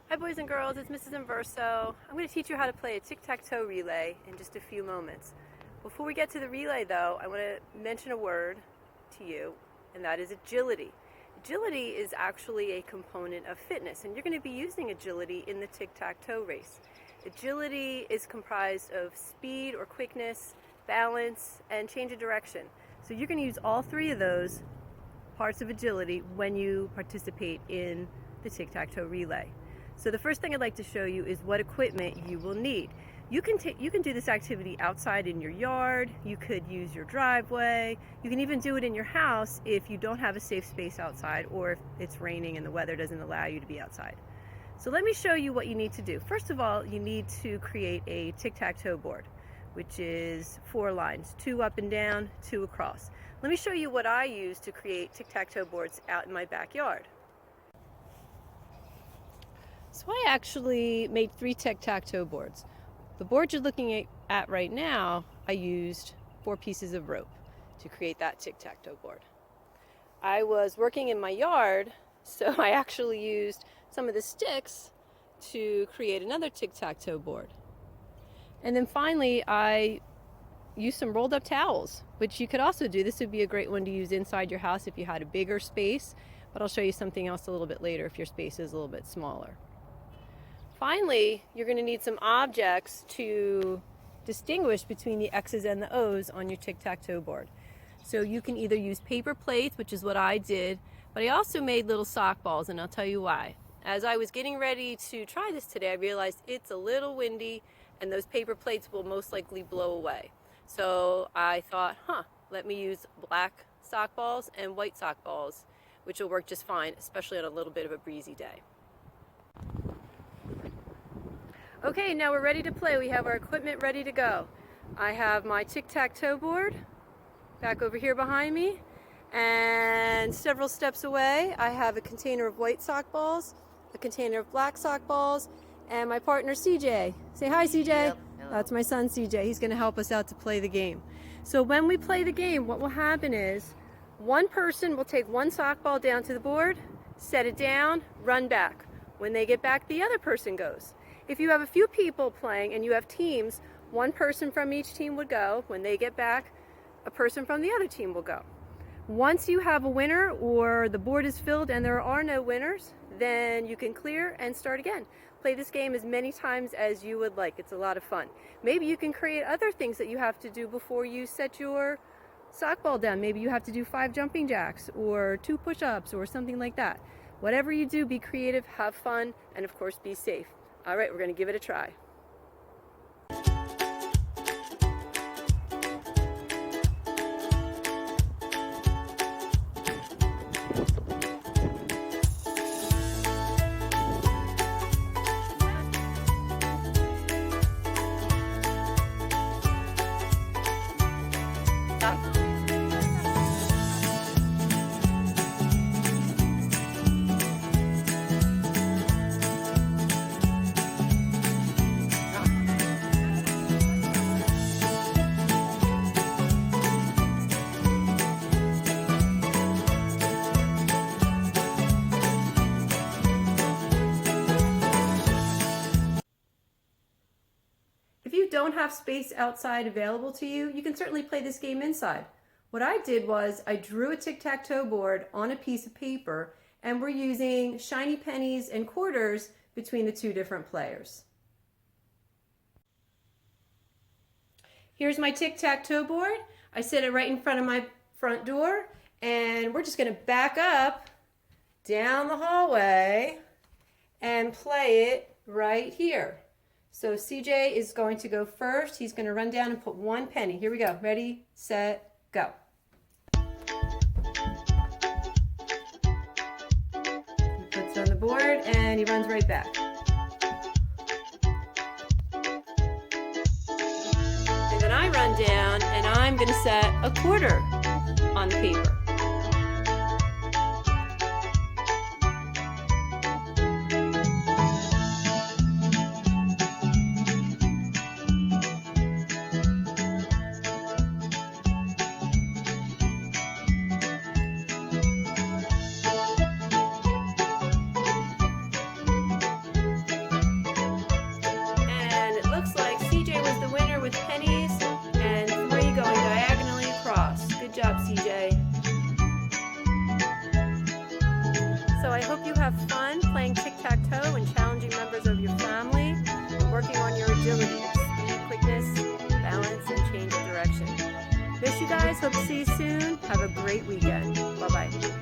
Hi boys and girls, it's Mrs. Inverso. I'm going to teach you how to play a tic-tac-toe relay in just a few moments. Before we get to the relay though, I want to mention a word to you, and that is agility. Agility is actually a component of fitness, and you're going to be using agility in the tic-tac-toe race. Agility is comprised of speed or quickness, balance, and change of direction. So you're going to use all three of those parts of agility when you participate in the tic-tac-toe relay. So the first thing I'd like to show you is what equipment you will need. You can do this activity outside in your yard, you could use your driveway, you can even do it in your house if you don't have a safe space outside or if it's raining and the weather doesn't allow you to be outside. So let me show you what you need to do. First of all, you need to create a tic-tac-toe board, which is 4 lines, 2 up and down, 2 across. Let me show you what I use to create tic-tac-toe boards out in my backyard. So I actually made 3 tic-tac-toe boards. The board you're looking at right now, I used 4 pieces of rope to create that tic-tac-toe board. I was working in my yard, so I actually used some of the sticks to create another tic-tac-toe board. And then finally, I used some rolled up towels, which you could also do. This would be a great one to use inside your house if you had a bigger space, but I'll show you something else a little bit later if your space is a little bit smaller. Finally, you're going to need some objects to distinguish between the X's and the O's on your tic-tac-toe board. So you can either use paper plates, which is what I did, but I also made little sock balls, and I'll tell you why. As I was getting ready to try this today, I realized it's a little windy and those paper plates will most likely blow away. So I thought, let me use black sock balls and white sock balls, which will work just fine, especially on a little bit of a breezy day. Okay, now we're ready to play. We have our equipment ready to go. I have my tic-tac-toe board back over here behind me, and several steps away I have a container of white sock balls, a container of black sock balls, and my partner CJ. Say hi, CJ. Yep. That's my son CJ. He's going to help us out to play the game. So when we play the game, what will happen is one person will take one sock ball down to the board, set it down, run back. When they get back, the other person goes. If you have a few people playing and you have teams, one person from each team would go. When they get back, a person from the other team will go. Once you have a winner or the board is filled and there are no winners, then you can clear and start again. Play this game as many times as you would like. It's a lot of fun. Maybe you can create other things that you have to do before you set your sock ball down. Maybe you have to do 5 jumping jacks or 2 push-ups or something like that. Whatever you do, be creative, have fun, and of course be safe. All right, we're going to give it a try. If you don't have space outside available to you, you can certainly play this game inside. What I did was I drew a tic-tac-toe board on a piece of paper, and we're using shiny pennies and quarters between the 2 different players. Here's my tic-tac-toe board. I set it right in front of my front door, and we're just going to back up down the hallway and play it right here. So CJ is going to go first. He's going to run down and put 1 penny. Here we go. Ready, set, go. He puts it on the board and he runs right back. And then I run down and I'm going to set a quarter on the paper. guys. Hope to see you soon. Have a great weekend. Bye-bye.